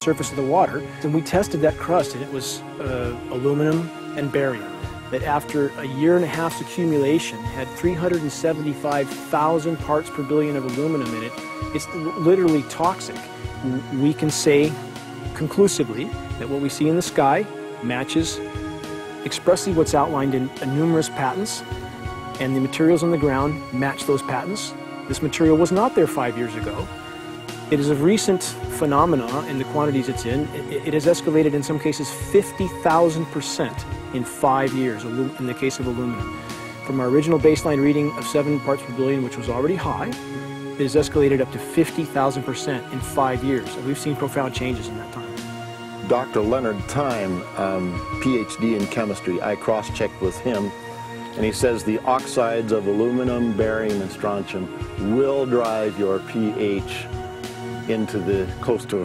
surface of the water, and we tested that crust, and it was aluminum and barium, that after a year and a half's accumulation had 375,000 parts per billion of aluminum in it. It's literally toxic. We can say conclusively that what we see in the sky matches expressly what's outlined in numerous patents, and the materials on the ground match those patents. This material was not there 5 years ago. It is a recent phenomenon in the quantities it's in. It has escalated in some cases 50,000% in 5 years in the case of aluminum. From our original baseline reading of 7 parts per billion, which was already high, it has escalated up to 50,000% in 5 years. And we've seen profound changes in that time. Dr. Leonard Time, PhD in chemistry, I cross-checked with him, and he says the oxides of aluminum, barium, and strontium will drive your pH into the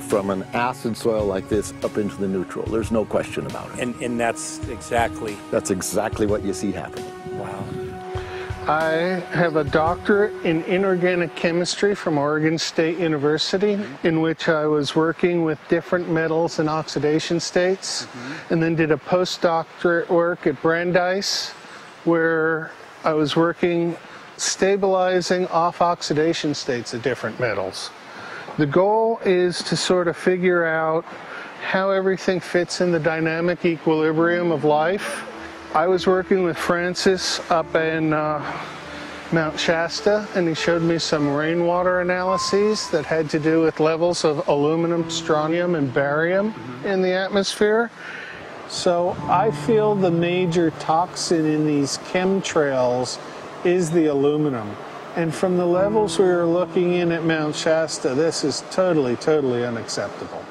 from an acid soil like this up into the neutral. There's no question about it. And that's exactly what you see happening. Wow. I have a doctorate in inorganic chemistry from Oregon State University, in which I was working with different metals and oxidation states, and then did a postdoctorate work at Brandeis, where I was working stabilizing off oxidation states of different metals. The goal is to sort of figure out how everything fits in the dynamic equilibrium of life. I was working with Francis up in Mount Shasta, and he showed me some rainwater analyses that had to do with levels of aluminum, strontium, and barium in the atmosphere. So I feel the major toxin in these chemtrails is the aluminum. And from the levels we were looking in at Mount Shasta, this is totally, totally unacceptable.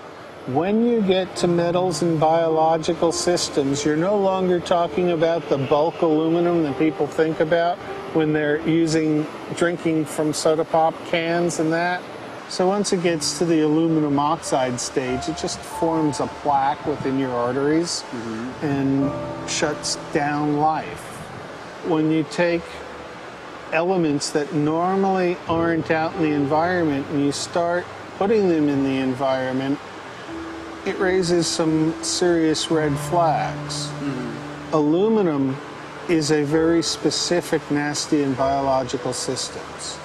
When you get to metals and biological systems, you're no longer talking about the bulk aluminum that people think about when they're drinking from soda pop cans and that. So once it gets to the aluminum oxide stage, it just forms a plaque within your arteries and shuts down life. When you take elements that normally aren't out in the environment and you start putting them in the environment, it raises some serious red flags. Aluminum is a very specific nasty in biological systems.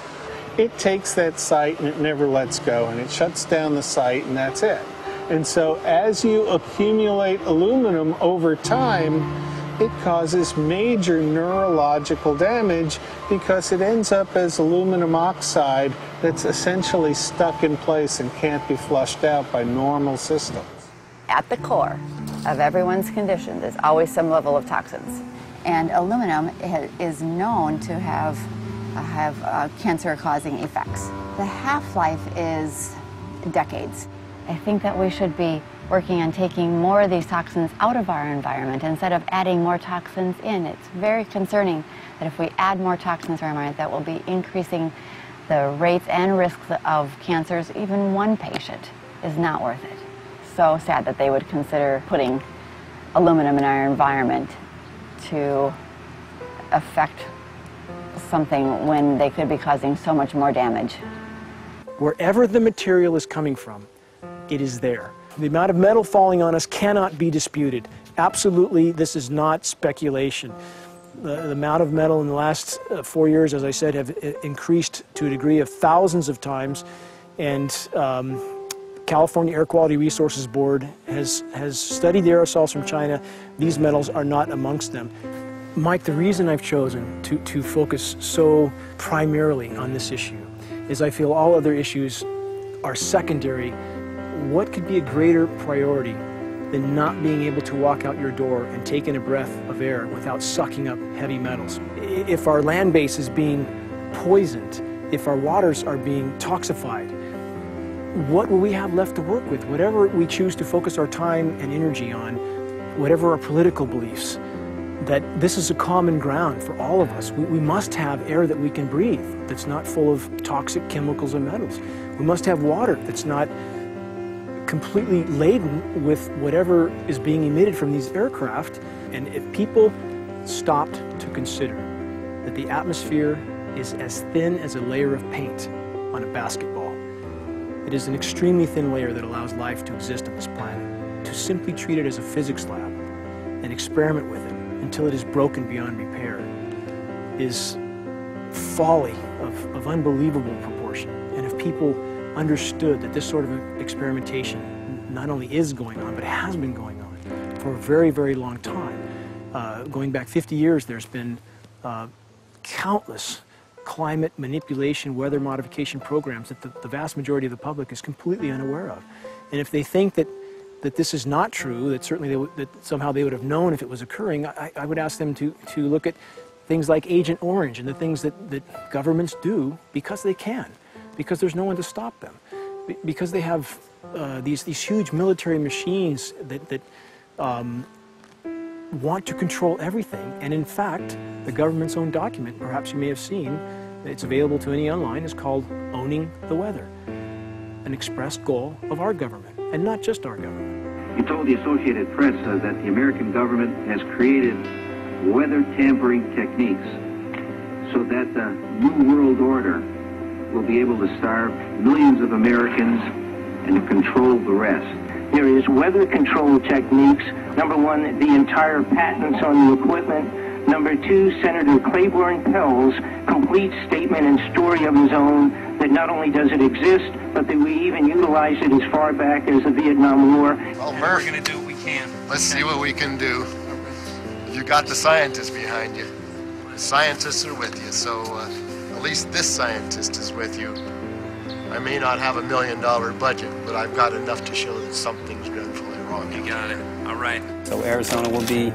It takes that site and it never lets go, and it shuts down the site, and that's it. And so as you accumulate aluminum over time, it causes major neurological damage because it ends up as aluminum oxide that's essentially stuck in place and can't be flushed out by normal systems. At the core of everyone's conditions is always some level of toxins. And aluminum is known to have cancer-causing effects. The half-life is decades. I think that we should be working on taking more of these toxins out of our environment instead of adding more toxins in. It's very concerning that if we add more toxins to our environment, that will be increasing the rates and risks of cancers. Even one patient is not worth it. So sad that they would consider putting aluminum in our environment to affect something when they could be causing so much more damage. Wherever the material is coming from, it is there. The amount of metal falling on us cannot be disputed. Absolutely, this is not speculation. The amount of metal in the last 4 years, as I said, have increased to a degree of thousands of times, and California Air Quality Resources Board has studied the aerosols from China. These metals are not amongst them. Mike, the reason I've chosen to focus so primarily on this issue is I feel all other issues are secondary. What could be a greater priority than not being able to walk out your door and take in a breath of air without sucking up heavy metals? If our land base is being poisoned, if our waters are being toxified, what will we have left to work with? Whatever we choose to focus our time and energy on, whatever our political beliefs, that this is a common ground for all of us. We must have air that we can breathe that's not full of toxic chemicals and metals. We must have water that's not completely laden with whatever is being emitted from these aircraft. And if people stopped to consider that the atmosphere is as thin as a layer of paint on a basketball, It is an extremely thin layer that allows life to exist on this planet. To simply treat it as a physics lab and experiment with it until it is broken beyond repair is folly of unbelievable proportion. And if people understood that this sort of experimentation not only is going on, but has been going on for a very, very long time. Going back 50 years, there's been countless climate manipulation, weather modification programs that the vast majority of the public is completely unaware of. And if they think that this is not true, that certainly that somehow they would have known if it was occurring, I would ask them to look at things like Agent Orange and the things that governments do because they can, because there's no one to stop them, because they have these huge military machines that want to control everything. And in fact, the government's own document, perhaps you may have seen, it's available to any online, is called Owning the Weather, an express goal of our government, and not just our government. He told the Associated Press that the American government has created weather tampering techniques so that the New World Order will be able to starve millions of Americans and to control the rest. There is weather control techniques. Number one, the entire patents on the equipment. Number two, Senator Claiborne Pell's complete statement and story of his own that not only does it exist, but that we even utilize it as far back as the Vietnam War. Well, Murph, we're going to do what we can. Let's see what we can do. You got the scientists behind you. The scientists are with you, so at least this scientist is with you. I may not have $1 million budget, but I've got enough to show that something's dreadfully wrong. You got it. All right. So Arizona will be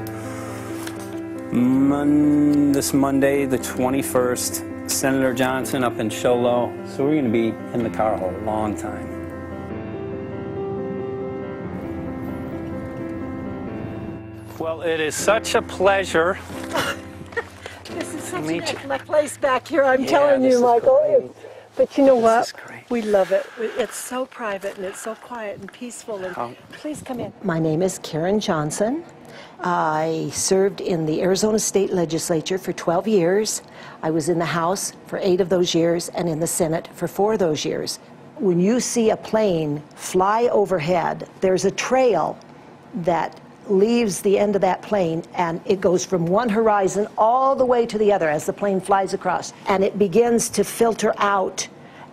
this Monday, the 21st. Senator Johnson up in Show Low. So we're going to be in the car hole a long time. Well, it is such a pleasure. This is such an excellent place back here, I'm telling you, Michael. But you know what? We love it. It's so private and it's so quiet and peaceful. And please come in. My name is Karen Johnson. I served in the Arizona State Legislature for 12 years. I was in the House for 8 of those years and in the Senate for 4 of those years. When you see a plane fly overhead, there's a trail that leaves the end of that plane, and it goes from one horizon all the way to the other as the plane flies across, and it begins to filter out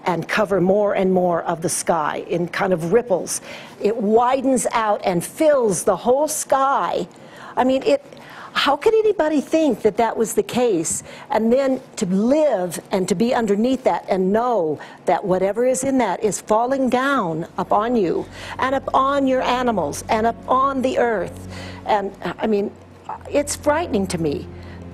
and cover more and more of the sky in kind of ripples. It widens out and fills the whole sky. I mean, how could anybody think that that was the case? And then to live and to be underneath that and know that whatever is in that is falling down upon you and upon your animals and upon the earth. And I mean, it's frightening to me.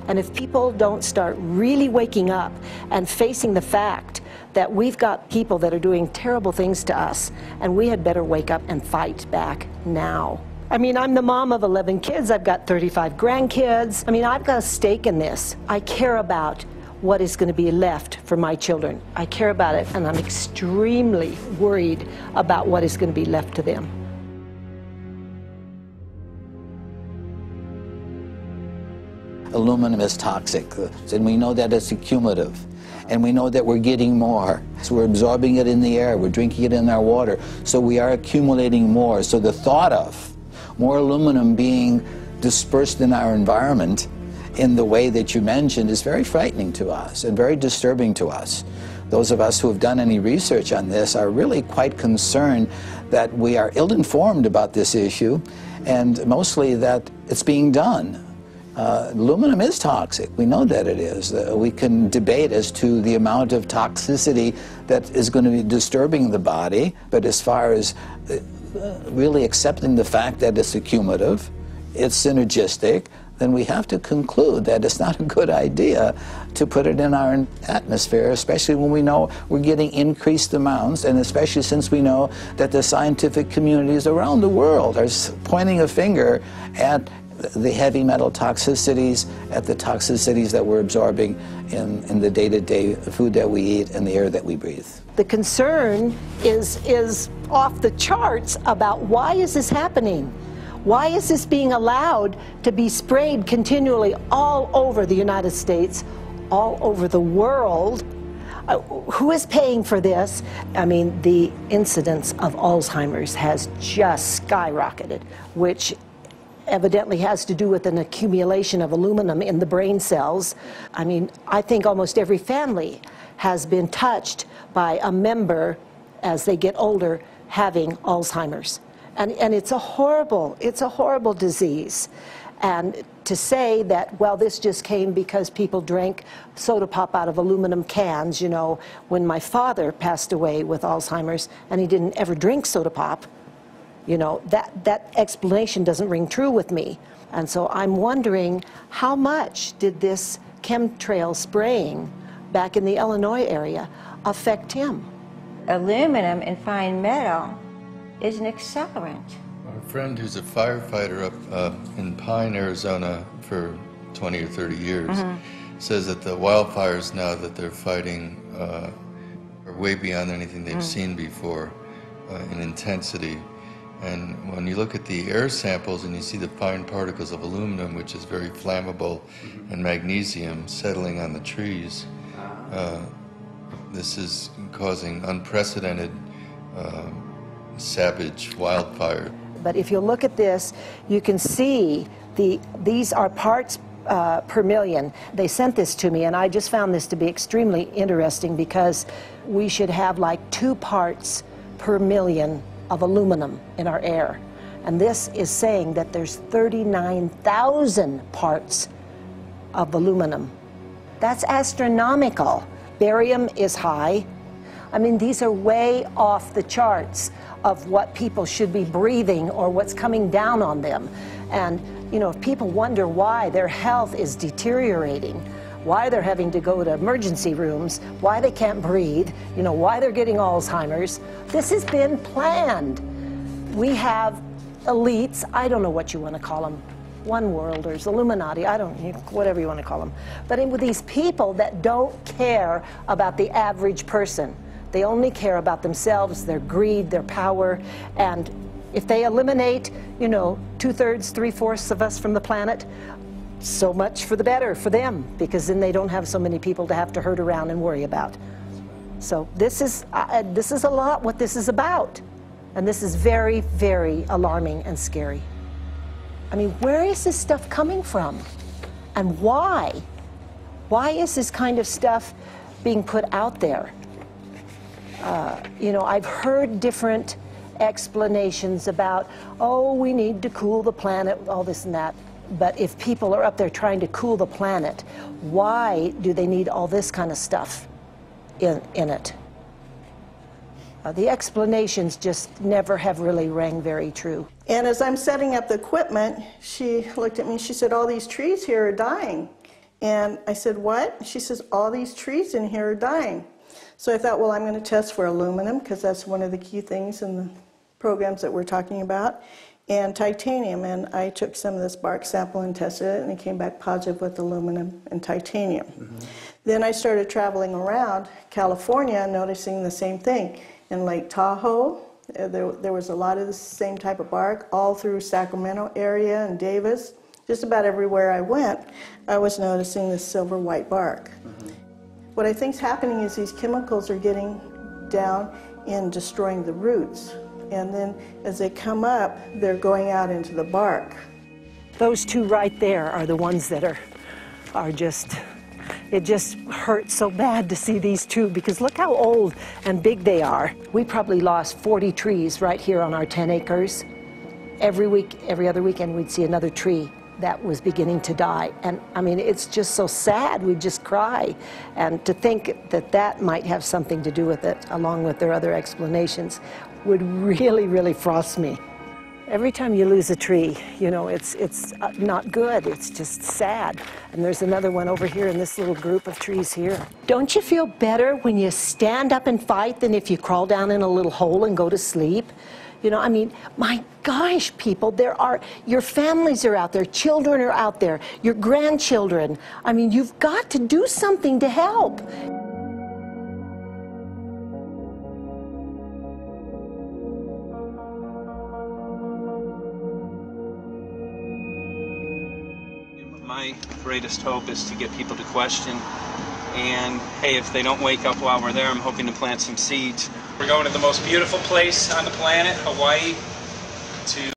And if people don't start really waking up and facing the fact that we've got people that are doing terrible things to us, and we had better wake up and fight back now. I mean, I'm the mom of 11 kids. I've got 35 grandkids. I mean, I've got a stake in this. I care about what is going to be left for my children. I care about it, and I'm extremely worried about what is going to be left to them. Aluminum is toxic, and we know that it's accumulative. And we know that we're getting more. So we're absorbing it in the air, we're drinking it in our water, so we are accumulating more. So the thought of more aluminum being dispersed in our environment in the way that you mentioned is very frightening to us and very disturbing to us. Those of us who have done any research on this are really quite concerned that we are ill-informed about this issue, and mostly that it's being done. Aluminum is toxic. We know that it is. We can debate as to the amount of toxicity that is going to be disturbing the body, but as far as really accepting the fact that it's accumulative, it's synergistic, then we have to conclude that it's not a good idea to put it in our atmosphere, especially when we know we're getting increased amounts, and especially since we know that the scientific communities around the world are pointing a finger at the heavy metal toxicities, at the toxicities that we're absorbing in the day-to-day food that we eat and the air that we breathe. The concern is off the charts about why is this happening? Why is this being allowed to be sprayed continually all over the United States, all over the world? Who is paying for this? I mean, the incidence of Alzheimer's has just skyrocketed, which evidently has to do with an accumulation of aluminum in the brain cells. I mean, I think almost every family has been touched by a member as they get older having Alzheimer's. And it's a horrible disease. And to say that, well, this just came because people drank soda pop out of aluminum cans, you know, when my father passed away with Alzheimer's and he didn't ever drink soda pop, you know, that explanation doesn't ring true with me. And so I'm wondering, how much did this chemtrail spraying back in the Illinois area affect him? Aluminum and fine metal is an accelerant. A friend who's a firefighter up in Pine, Arizona for 20 or 30 years says that the wildfires now that they're fighting are way beyond anything they've seen before in intensity. And when you look at the air samples and you see the fine particles of aluminum, which is very flammable, and magnesium settling on the trees, this is causing unprecedented savage wildfire. But if you look at this, you can see these are parts per million. They sent this to me, and I just found this to be extremely interesting because we should have like 2 parts per million of aluminum in our air. And this is saying that there's 39,000 parts of aluminum. That's astronomical. Barium is high. I mean, these are way off the charts of what people should be breathing or what's coming down on them. And, you know, if people wonder why their health is deteriorating, why they're having to go to emergency rooms, why they can't breathe, you know, why they're getting Alzheimer's, this has been planned. We have elites, I don't know what you want to call them, one worlders, Illuminati, I don't, whatever you want to call them. But with these people that don't care about the average person. They only care about themselves, their greed, their power, and if they eliminate, you know, 2/3, 3/4 of us from the planet, so much for the better for them, because then they don't have so many people to have to herd around and worry about. So this is a lot what this is about, and this is very, very alarming and scary. I mean, where is this stuff coming from, and why? Why is this kind of stuff being put out there? You know, I've heard different explanations about, oh, we need to cool the planet, all this and that. But if people are up there trying to cool the planet, why do they need all this kind of stuff in it? The explanations just never have really rang very true. And as I'm setting up the equipment, she looked at me, she said, all these trees here are dying. And I said, what? She says, all these trees in here are dying. So I thought, well, I'm going to test for aluminum, because that's one of the key things in the programs that we're talking about, and titanium. And I took some of this bark sample and tested it, and it came back positive with aluminum and titanium. Then I started traveling around California, noticing the same thing. In Lake Tahoe, there was a lot of the same type of bark, all through Sacramento area and Davis. Just about everywhere I went, I was noticing this silver white bark. What I think is happening is these chemicals are getting down and destroying the roots. And then as they come up, they're going out into the bark. Those 2 right there are the ones that are just, it just hurts so bad to see these 2, because look how old and big they are. We probably lost 40 trees right here on our 10 acres. Every week, every other weekend, we'd see another tree that was beginning to die. And I mean, it's just so sad, we just cry. And to think that that might have something to do with it, along with their other explanations, would really, really frost me. Every time you lose a tree, you know, it's not good, it's just sad. And there's another one over here in this little group of trees here. Don't you feel better when you stand up and fight than if you crawl down in a little hole and go to sleep? You know, I mean, my gosh, people, your families are out there, children are out there, your grandchildren. I mean, you've got to do something to help. My greatest hope is to get people to question And hey, if they don't wake up while we're there, I'm hoping to plant some seeds. We're going to the most beautiful place on the planet, Hawaii, to